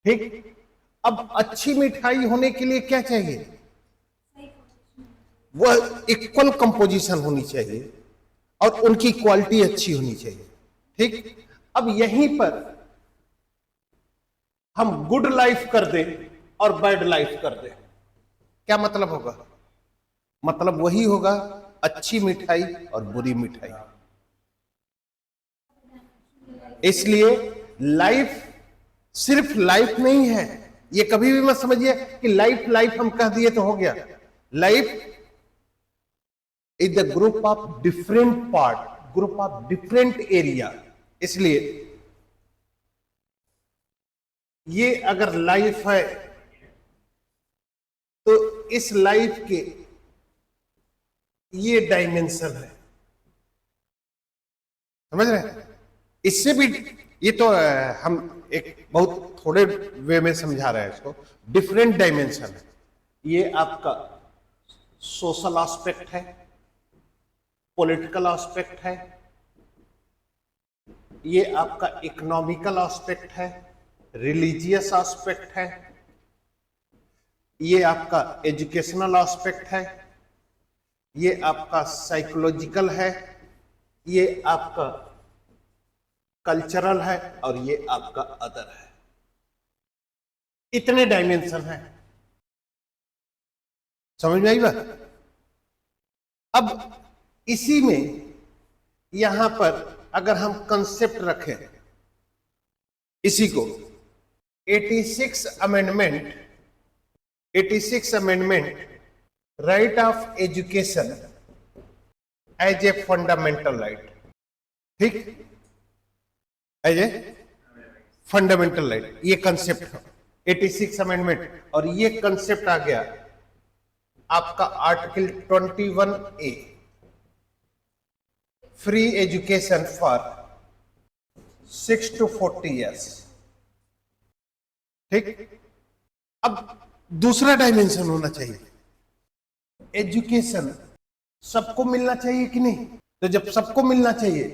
ठीक। अब अच्छी मिठाई होने के लिए क्या चाहिए? वह इक्वल कंपोजिशन होनी चाहिए और उनकी क्वालिटी अच्छी होनी चाहिए। ठीक। अब यहीं पर हम गुड लाइफ कर दें और बैड लाइफ कर दें, क्या मतलब होगा? मतलब वही होगा, अच्छी मिठाई और बुरी मिठाई। इसलिए लाइफ सिर्फ लाइफ नहीं है, ये कभी भी मत समझिए कि लाइफ लाइफ हम कह दिए तो हो गया। Life is the group of different part, group of different area. इसलिए ये अगर लाइफ है तो इस लाइफ के ये डायमेंशन है, समझ रहे हैं? इससे भी ये तो हम एक बहुत थोड़े वे में समझा रहे हैं इसको। डिफरेंट डायमेंशन है। ये आपका सोशल एस्पेक्ट है, पॉलिटिकल एस्पेक्ट है, ये आपका इकोनॉमिकल एस्पेक्ट है, रिलीजियस एस्पेक्ट है, ये आपका एजुकेशनल एस्पेक्ट है, ये आपका साइकोलॉजिकल है, ये आपका कल्चरल है और ये आपका अदर है। इतने डायमेंशन हैं, समझ में आई बात? अब इसी में यहां पर अगर हम कंसेप्ट रखें इसी को, 86 amendment, 86 amendment right of education as a fundamental right. ठीक, एज ए फंडामेंटल राइट, ये कंसेप्ट 86 अमेंडमेंट। और ये कंसेप्ट आ गया आपका article 21A, free education for 6 to 40 years। ठीक। अब दूसरा डायमेंशन होना चाहिए, एजुकेशन सबको मिलना चाहिए कि नहीं? तो जब सबको मिलना चाहिए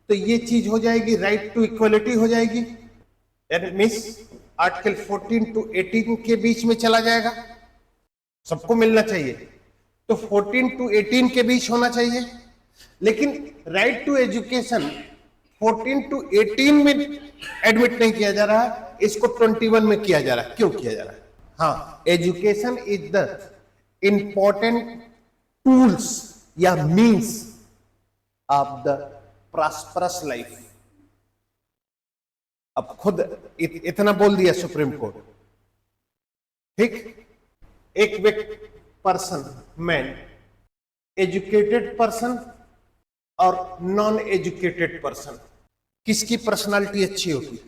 तो ये चीज हो जाएगी, राइट टू इक्वलिटी हो जाएगी। मीन्स आर्टिकल 14 to 18 के बीच में चला जाएगा, सबको मिलना चाहिए तो 14 to 18 के बीच होना चाहिए। लेकिन राइट टू एजुकेशन 14 to 18 में एडमिट नहीं किया जा रहा है, इसको 21 में किया जा रहा है। क्यों किया जा रहा है? हाँ, education is the important tools या means of the prosperous life. अब खुद इतना बोल दिया सुप्रीम कोर्ट। ठीक। एक व्यक्ति, पर्सन, मैन, एजुकेटेड पर्सन और नॉन एजुकेटेड पर्सन, किसकी पर्सनालिटी अच्छी होगी?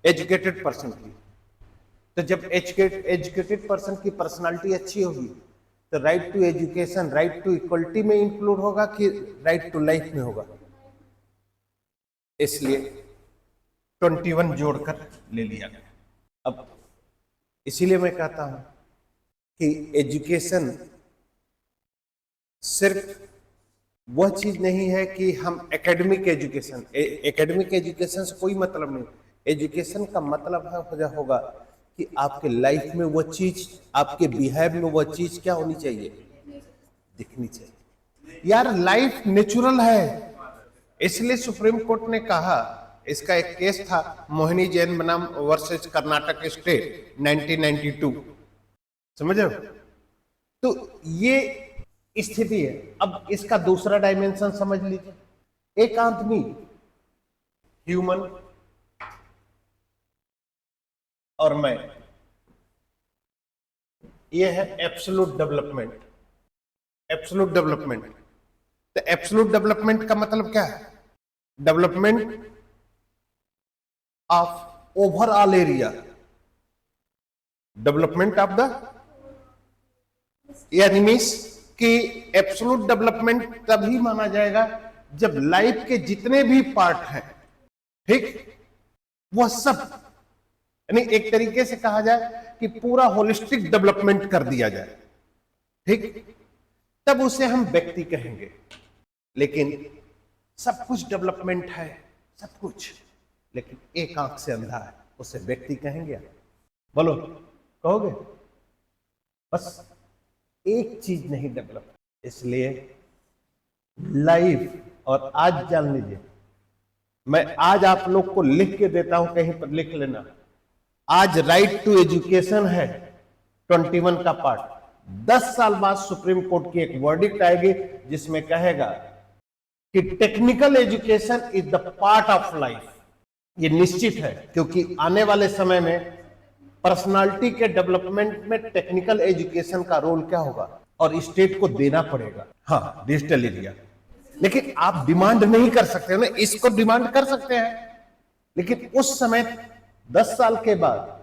एजुकेटेड पर्सन की। तो जब एजुकेटेड पर्सन की पर्सनालिटी अच्छी होगी तो right to education, right to equality में इंक्लूड होगा कि राइट टू लाइफ में होगा? इसलिए 21 जोड़कर ले लिया गया। अब इसीलिए मैं कहता हूं कि एजुकेशन सिर्फ वह चीज नहीं है कि हम एकेडमिक एजुकेशन, एकेडमिक एजुकेशन से कोई मतलब नहीं। एजुकेशन का मतलब है होगा कि आपके लाइफ में वह चीज, आपके बिहेव में वह चीज क्या होनी चाहिए? दिखनी चाहिए। यार लाइफ नेचुरल है, इसलिए सुप्रीम कोर्ट ने कहा, इसका एक केस था मोहिनी जैन बनाम वर्सेस कर्नाटक स्टेट 1992, समझ रहे हो? तो ये स्थिति है। अब इसका दूसरा डायमेंशन समझ लीजिए, एक आदमी, ह्यूमन और मैं, ये है एब्सोल्यूट डेवलपमेंट। एब्सोल्यूट डेवलपमेंट, तो एब्सोल्यूट डेवलपमेंट का मतलब क्या है? Development of overall area, development of the, यानी मीन्स कि एब्सोल्यूट डेवलपमेंट तभी माना जाएगा जब लाइफ के जितने भी पार्ट हैं, ठीक, वह सब, यानी एक तरीके से कहा जाए कि पूरा होलिस्टिक डेवलपमेंट कर दिया जाए, ठीक, तब उसे हम व्यक्ति कहेंगे। लेकिन सब कुछ डेवलपमेंट है, सब कुछ, लेकिन एक आंख से अंधा है, उसे व्यक्ति कहेंगे? बोलो, कहोगे? बस एक चीज नहीं डेवलप, इसलिए लाइफ। और आज जान लीजिए, मैं आज आप लोग को लिख के देता हूं, कहीं पर लिख लेना। आज राइट टू एजुकेशन है 21 का पार्ट। 10 साल बाद सुप्रीम कोर्ट की एक वर्डिक्ट आएगी जिसमें कहेगा कि technical education is the part of life. ये निश्चित है, क्योंकि आने वाले समय में पर्सनालिटी के डेवलपमेंट में टेक्निकल एजुकेशन का रोल क्या होगा, और स्टेट को देना पड़ेगा। हाँ, डिजिटल एरिया। लेकिन आप डिमांड नहीं कर सकते ना, इसको डिमांड कर सकते हैं, लेकिन उस समय 10 साल के बाद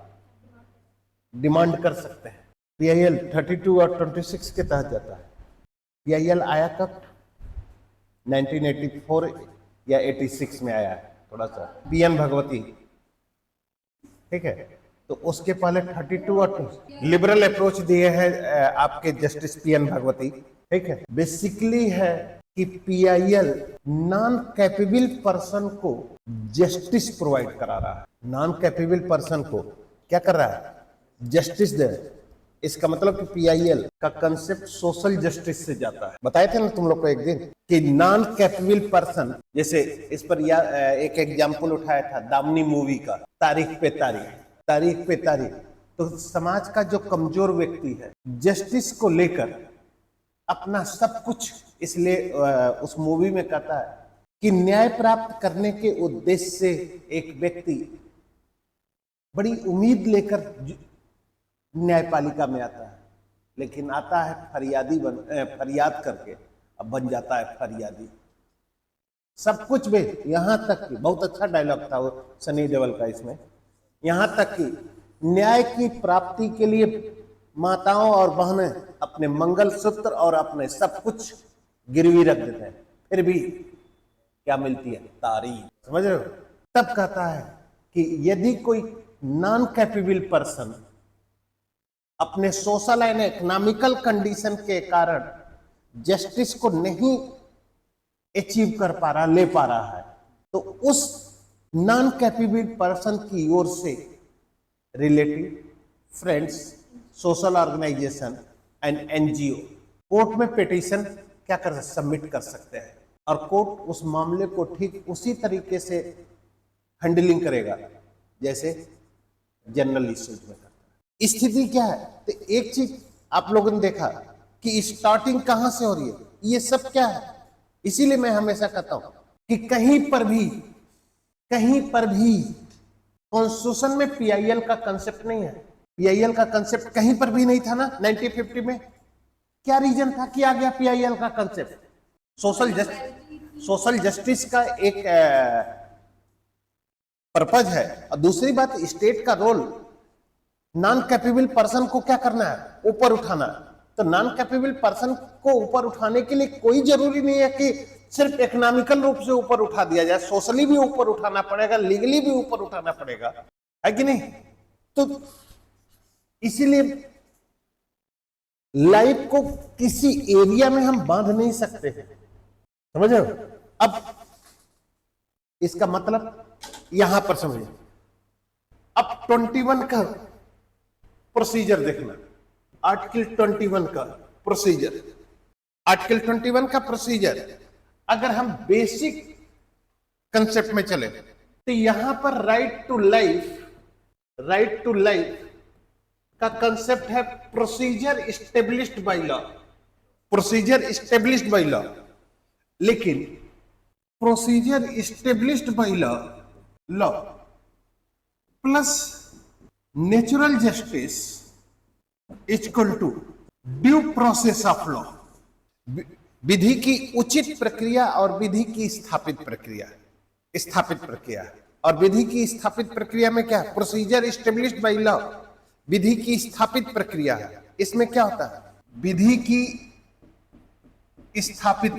डिमांड कर सकते हैं। PIL 32 और 26 के तहत जाता है। PIL आया कब? 1984 या 86 में आया है, थोड़ा सा PN भगवती, ठीक है। तो उसके पहले 32 और लिबरल अप्रोच दिए हैं आपके जस्टिस PN भगवती, ठीक है। बेसिकली है कि PIL नॉन कैपेबल पर्सन को जस्टिस प्रोवाइड करा रहा है। नॉन कैपेबल पर्सन को क्या कर रहा है? जस्टिस दे। इसका मतलब कि PIL का कंसेप्ट सोशल जस्टिस से जाता है। बताए थे ना तुम लोग को एक दिन कि नॉन कैपेबल पर्सन, जैसे इस पर एक एग्जाम्पल उठाया था दामनी मूवी का, तारीख पे तारीख, तारीख पे तारीख। तो समाज का जो कमजोर व्यक्ति है, जस्टिस को लेकर अपना सब कुछ, इसलिए उस मूवी में कहता है कि न्याय प्राप्त करने के उद्देश्य से एक व्यक्ति बड़ी उम्मीद लेकर न्यायपालिका में आता है, लेकिन आता है फरियाद करके, अब बन जाता है फरियादी। सब कुछ भी, यहां तक कि बहुत अच्छा डायलॉग था वो सनी देओल का इसमें, यहां तक कि न्याय की प्राप्ति के लिए माताओं और बहनें अपने मंगलसूत्र और अपने सब कुछ गिरवी रख देते हैं, फिर भी क्या मिलती है? तारीफ। समझ रहे हो? तब कहता है कि यदि कोई नॉन कैपेबल पर्सन अपने सोशल एंड इकोनॉमिकल कंडीशन के कारण जस्टिस को नहीं अचीव कर पा रहा, ले पा रहा है, तो उस नॉन कैपेबल पर्सन की ओर से relative, friends, social organization and NGO court में पिटीशन क्या कर सबमिट कर सकते हैं, और कोर्ट उस मामले को ठीक उसी तरीके से हैंडलिंग करेगा जैसे जनरल इश्यूज में करता है। स्थिति क्या है? तो एक चीज आप लोगों ने देखा कि स्टार्टिंग कहां से हो रही है, ये सब क्या है? इसीलिए मैं हमेशा कहता हूं कि कहीं पर भी कॉन्स्टिट्यूशन में PIL का कंसेप्ट नहीं है। PIL का कंसेप्ट कहीं पर भी नहीं था ना 1950 में। क्या रीजन था कि आ गया PIL का कंसेप्ट? सोशल जस्टिस का एक पर्पज है, और दूसरी बात स्टेट का रोल नॉन कैपेबल पर्सन को क्या करना है? ऊपर उठाना। तो नॉन कैपेबल पर्सन को ऊपर उठाने के लिए कोई जरूरी नहीं है कि सिर्फ इकोनॉमिकल रूप से ऊपर उठा दिया जाए, सोशली भी ऊपर उठाना पड़ेगा, लीगली भी ऊपर उठाना पड़ेगा, है कि नहीं? तो इसीलिए लाइफ को किसी एरिया में हम बांध नहीं सकते, समझ रहे हो? अब इसका मतलब यहां पर समझिए। अब 21 का प्रोसीजर देखना, आर्टिकल 21 का प्रोसीजर, आर्टिकल 21 का प्रोसीजर अगर हम बेसिक कंसेप्ट में चले तो यहां पर राइट टू लाइफ का कंसेप्ट है procedure established by law, procedure established by law. लेकिन procedure established by law plus natural justice equal to due process of law. विधि की उचित प्रक्रिया और विधि की स्थापित प्रक्रिया, और विधि की स्थापित प्रक्रिया में क्या? प्रोसीजर एस्टेब्लिश्ड बाय लॉ, विधि की स्थापित प्रक्रिया है। इसमें क्या होता है? विधि की स्थापित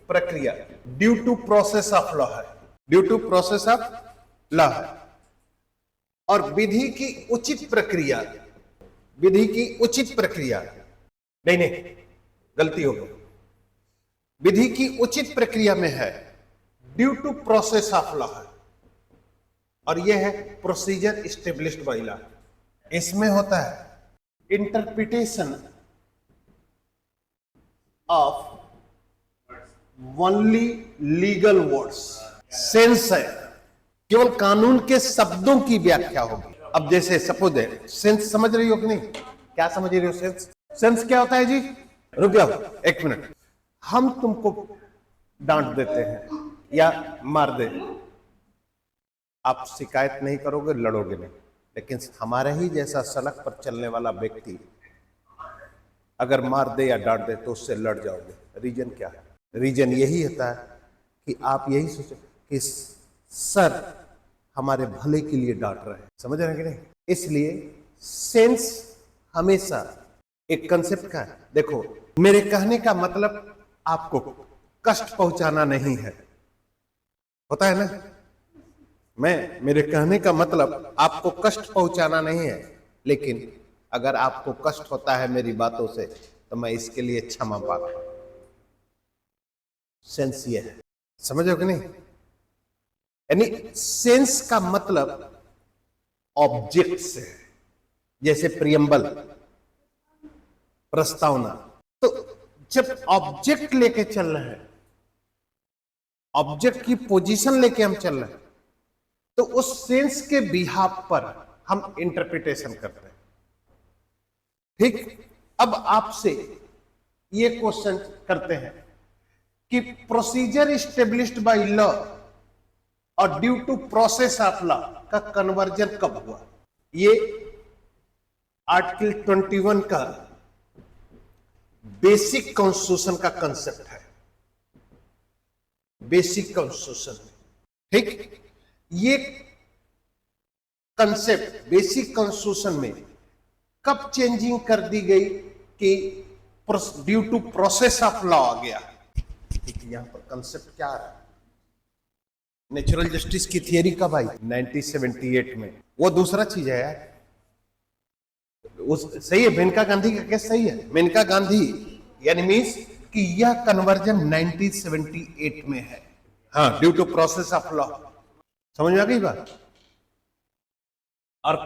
प्रक्रिया due to process of law है, due to process of law है। और विधि की उचित प्रक्रिया नहीं, गलती हो गई। विधि की उचित प्रक्रिया में है due to process of law है, और यह है प्रोसीजर इस्टेब्लिश्ड बाय लॉ। इसमें होता है interpretation of only legal words. Sense है, केवल कानून के शब्दों की व्याख्या होगी। अब जैसे सपोज है, सेंस समझ रही हो कि नहीं? क्या समझ रही हो? सेंस, सेंस क्या होता है जी? रुक जाओ एक मिनट। हम तुमको डांट देते हैं या मार दे, आप शिकायत नहीं करोगे, लड़ोगे नहीं, लेकिन हमारा ही जैसा सड़क पर चलने वाला व्यक्ति अगर मार दे या डांट दे तो उससे लड़ जाओगे। रीजन क्या है? रीजन यही होता है कि आप यही सोचो कि सर हमारे भले के लिए डांट रहे हैं। समझ रहे हैं कि नहीं? इसलिए सेंस हमेशा एक कंसेप्ट का है। देखो, मेरे कहने का मतलब आपको कष्ट पहुंचाना नहीं है, होता है ना? मेरे कहने का मतलब आपको कष्ट पहुंचाना नहीं है, लेकिन अगर आपको कष्ट होता है मेरी बातों से तो मैं इसके लिए क्षमा मांगता हूं। सेंस ये है, समझो कि नहीं? यानी सेंस का मतलब ऑब्जेक्ट से, जैसे प्रियम्बल, प्रस्तावना। तो जब ऑब्जेक्ट लेके चल रहे हैं, ऑब्जेक्ट की पोजीशन लेके हम चल रहे हैं, तो उस सेंस के बिहाफ पर हम इंटरप्रिटेशन करते हैं। ठीक, अब आपसे ये क्वेश्चन करते हैं कि प्रोसीजर इस्टेब्लिश्ड बाय लॉ और due to process of law का कन्वर्जन कब हुआ? ये आर्टिकल 21 का बेसिक कॉन्स्टिट्यूशन का कंसेप्ट है। बेसिक कॉन्स्टिट्यूशन, ठीक, ये कंसेप्ट बेसिक कॉन्स्टिट्यूशन में कब चेंजिंग कर दी गई कि due to process of law आ गया? यहां पर कंसेप्ट क्या आ रहा है? नेचुरल जस्टिस की थियरी कब आई? 1978 में। वो दूसरा चीज है यार, सही है, मेनका गांधी का केस सही है। मेनका गांधी यानी मीन्स कि यह कन्वर्जन 1978 में है। हाँ, due to process of law. समझ में आ गई बात? और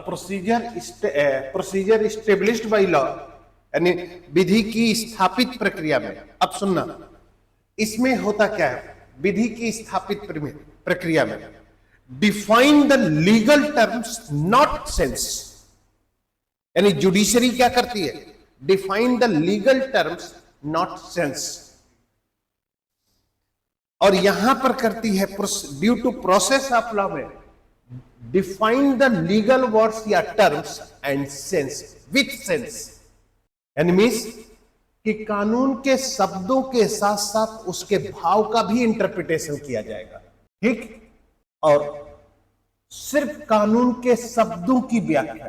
प्रोसीजर इस्टेब्लिश्ड बाय लॉ यानी विधि की स्थापित प्रक्रिया में। अब सुनना, इसमें होता क्या है? विधि की स्थापित प्रक्रिया में define the legal terms not sense. यानी जुडिशरी क्या करती है? Define the legal terms not sense. और यहां पर करती है due to process of law में डिफाइन द लीगल वर्ड्स या terms and sense with sense. यानी मीन्स कि कानून के शब्दों के साथ साथ उसके भाव का भी इंटरप्रिटेशन किया जाएगा। ठीक, और सिर्फ कानून के शब्दों की व्याख्या।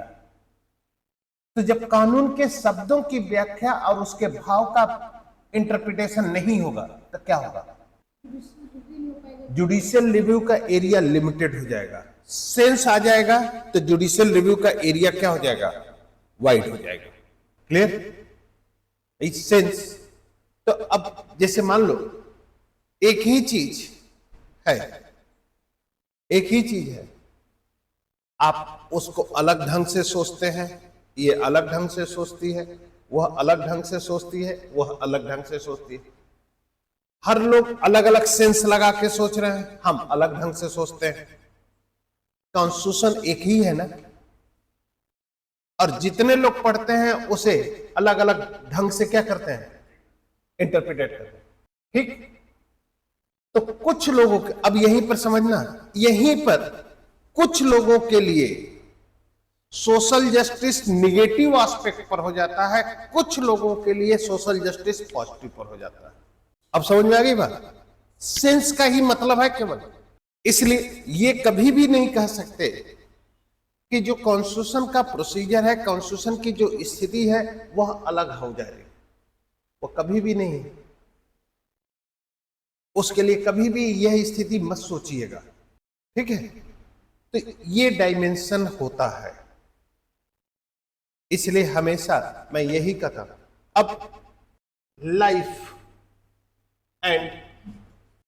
तो जब कानून के शब्दों की व्याख्या और उसके भाव का इंटरप्रिटेशन नहीं होगा तो क्या होगा? जुडिशियल रिव्यू का एरिया लिमिटेड हो जाएगा। सेंस आ जाएगा तो जुडिशियल रिव्यू का एरिया क्या हो जाएगा? वाइड हो जाएगा। क्लियर? सेंस। तो अब जैसे मान लो एक ही चीज है, एक ही चीज है, आप उसको अलग ढंग से सोचते हैं, ये अलग ढंग से सोचती है, वह अलग ढंग से सोचती है, वह अलग ढंग से सोचती है। हर लोग अलग अलग सेंस लगा के सोच रहे हैं, हम अलग ढंग से सोचते हैं। कॉन्स्टिट्यूशन एक ही है ना, और जितने लोग पढ़ते हैं उसे अलग अलग ढंग से क्या करते हैं? इंटरप्रिटेट करते हैं। ठीक, तो कुछ लोगों के, अब यहीं पर समझना, यहीं पर कुछ लोगों के लिए सोशल जस्टिस निगेटिव एस्पेक्ट पर हो जाता है, कुछ लोगों के लिए सोशल जस्टिस पॉजिटिव पर हो जाता है। अब समझ में आ गई बात? सेंस का ही मतलब है केवल। इसलिए ये कभी भी नहीं कह सकते कि जो कॉन्स्टिट्यूशन का प्रोसीजर है, कॉन्स्टिट्यूशन की जो स्थिति है वह अलग हो जाएगी, वो कभी भी नहीं। उसके लिए कभी भी यह स्थिति मत सोचिएगा। ठीक है, तो ये डायमेंशन होता है। इसलिए हमेशा मैं यही कहता हूं। अब लाइफ एंड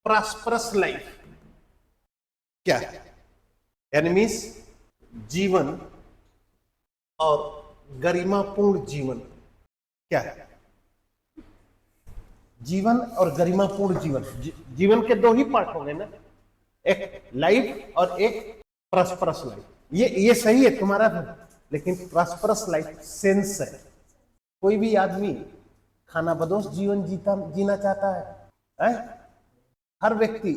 प्रॉस्परस लाइफ क्या है? यानी मीन्स जीवन और गरिमापूर्ण जीवन क्या है? जीवन और गरिमापूर्ण जीवन, जीवन के दो ही पार्ट हो गए ना, एक लाइफ और एक प्रॉस्परस लाइफ। ये सही है तुम्हारा, लेकिन प्रॉस्परस लाइफ सेंस है। कोई भी आदमी खानाबदोश जीवन जीना चाहता है? हर व्यक्ति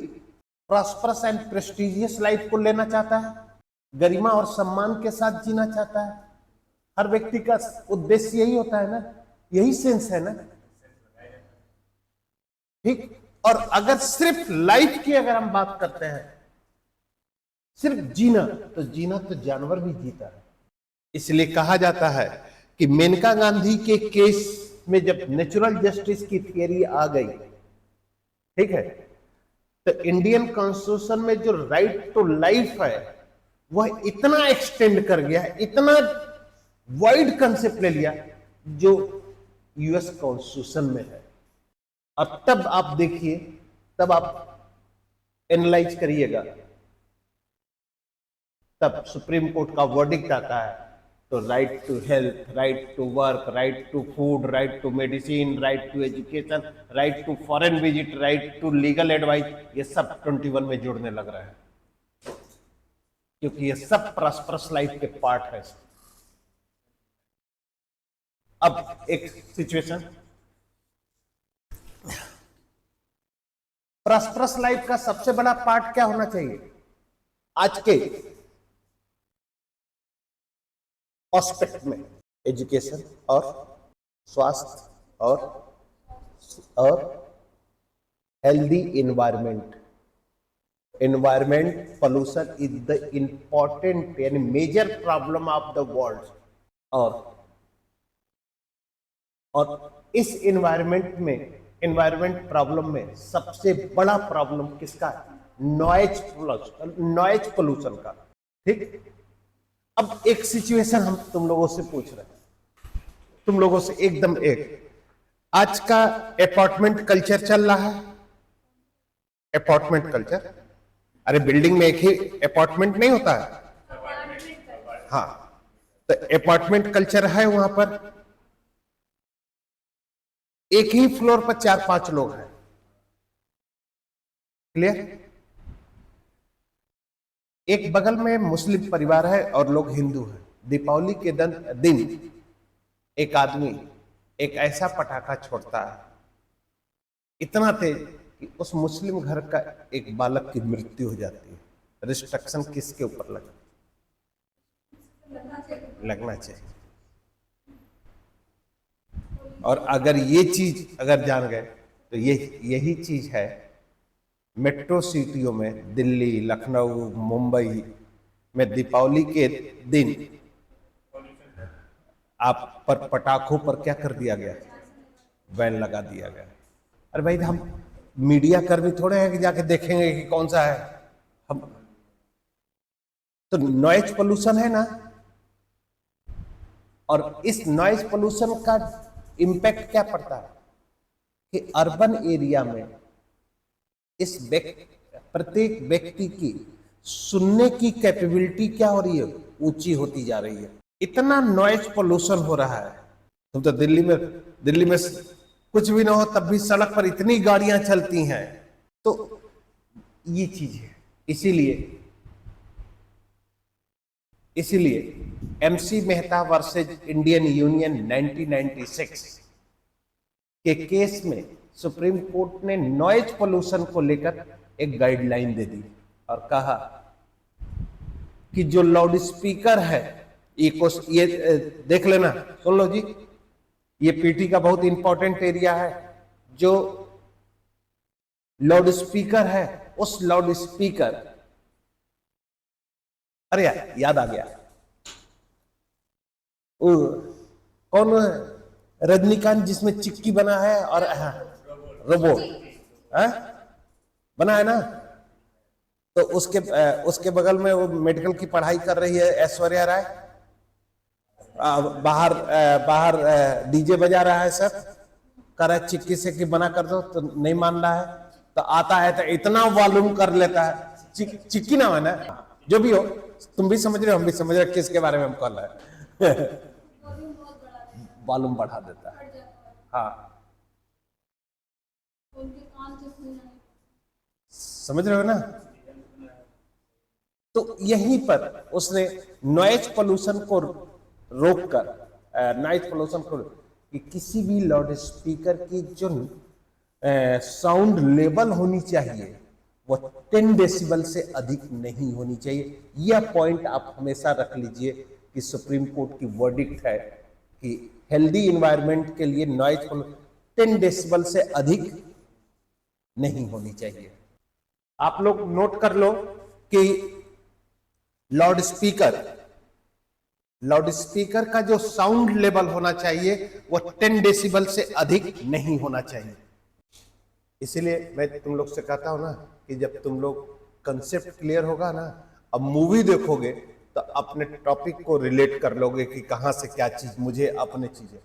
प्रॉस्परस एंड प्रेस्टिजियस लाइफ को लेना चाहता है, गरिमा और सम्मान के साथ जीना चाहता है। हर व्यक्ति का उद्देश्य यही होता है ना, यही सेंस है ना, ठीक। और अगर सिर्फ लाइफ की अगर हम बात करते हैं, सिर्फ जीना तो जानवर भी जीता है। इसलिए कहा जाता है कि मेनका गांधी के केस में जब नेचुरल जस्टिस की थियरी आ गई, ठीक है, तो इंडियन कॉन्स्टिट्यूशन में जो राइट टू लाइफ है वह इतना एक्सटेंड कर गया, इतना वाइड कंसेप्ट ले लिया जो यूएस कॉन्स्टिट्यूशन में है। और तब आप देखिए, तब आप एनालाइज करिएगा, तब सुप्रीम कोर्ट का वर्डिक्ट आता है तो right to health, right to work, right to food, right to medicine, right to education, right to foreign visit, right to legal advice, ये सब 21 में जुड़ने लग रहा है, क्योंकि ये सब प्रॉस्परस लाइफ के पार्ट है। अब एक सिचुएशन, प्रॉस्परस लाइफ का सबसे बड़ा पार्ट क्या होना चाहिए आज के एस्पेक्ट में? एजुकेशन और स्वास्थ्य और healthy environment. Environment pollution is the important यानी major problem of the world. और इस एनवायरमेंट प्रॉब्लम में सबसे बड़ा प्रॉब्लम किसका है? नॉइज पोल्यूशन का, ठीक। अब एक सिचुएशन हम तुम लोगों से पूछ रहे हैं, तुम लोगों से एकदम आज का अपार्टमेंट कल्चर चल रहा है। अपार्टमेंट कल्चर, अरे बिल्डिंग में एक ही अपार्टमेंट नहीं होता है, हाँ, तो अपार्टमेंट कल्चर है। वहां पर एक ही फ्लोर पर 4-5 लोग हैं, क्लियर? एक बगल में मुस्लिम परिवार है और लोग हिंदू हैं। दीपावली के दिन एक आदमी एक ऐसा पटाखा छोड़ता है, इतना तेज कि उस मुस्लिम घर का एक बालक की मृत्यु हो जाती है। रिस्ट्रिक्शन किसके ऊपर लगना चाहिए? और अगर ये चीज अगर जान गए तो यही चीज है मेट्रो सिटियों में, दिल्ली, लखनऊ, मुंबई में दीपावली के दिन आप पर पटाखों पर क्या कर दिया गया? बैन लगा दिया गया। अरे भाई, हम मीडिया कर्मी थोड़े हैं कि जाके देखेंगे कि कौन सा है। हम तो नॉइज पोल्यूशन है ना, और इस नॉइज पोल्यूशन का इम्पैक्ट क्या पड़ता है कि अर्बन एरिया में इस प्रत्येक व्यक्ति की सुनने की कैपेबिलिटी क्या हो रही है? ऊंची होती जा रही है। इतना नॉइज पोल्यूशन हो रहा है। तुम तो दिल्ली में कुछ भी ना हो तब भी सड़क पर इतनी गाड़ियां चलती हैं। तो ये चीज है। इसीलिए MC Mehta versus Indian union 1996 के केस में सुप्रीम कोर्ट ने नॉइज पोल्यूशन को लेकर एक गाइडलाइन दे दी और कहा कि जो लाउड स्पीकर है, ये देख लेना, सुन लो जी, ये पीटी का बहुत इंपॉर्टेंट एरिया है। जो लाउड स्पीकर है, उस लाउड स्पीकर, अरे याद आ गया, कौन रजनीकांत जिसमें चिक्की बना है और रोबोट बना है ना, तो उसके बगल में वो मेडिकल की पढ़ाई कर रही है ऐश्वर्या राय, बाहर डीजे बजा रहा है, सर कह रहा है चिक्की से कि बना कर दो, तो नहीं मान रहा है, तो आता है तो इतना वॉल्यूम कर लेता है, चिक्की ना है ना, जो भी हो, तुम भी समझ रहे हो, हम भी समझ रहे हो किसके बारे में हम कह रहे हैं। वॉल्यूम बढ़ा देता है। हाँ, समझ रहे हो ना। तो यहीं पर उसने नॉइज पोल्यूशन को रोककर, नॉइज पोल्यूशन को, कि किसी भी लाउड स्पीकर की जो साउंड लेवल होनी चाहिए वो 10 डेसिबल से अधिक नहीं होनी चाहिए। यह पॉइंट आप हमेशा रख लीजिए कि सुप्रीम कोर्ट की वर्डिक्ट है कि हेल्दी इन्वायरमेंट के लिए नॉइज 10 डेसिबल से अधिक नहीं होनी चाहिए। आप लोग नोट कर लो कि लाउड स्पीकर का जो साउंड लेवल होना चाहिए वो 10 डेसिबल से अधिक नहीं होना चाहिए। इसीलिए मैं तुम लोग से कहता हूं ना कि जब तुम लोग कंसेप्ट क्लियर होगा ना, अब मूवी देखोगे तो अपने टॉपिक को रिलेट कर लोगे कि कहां से क्या चीज मुझे अपने चीजें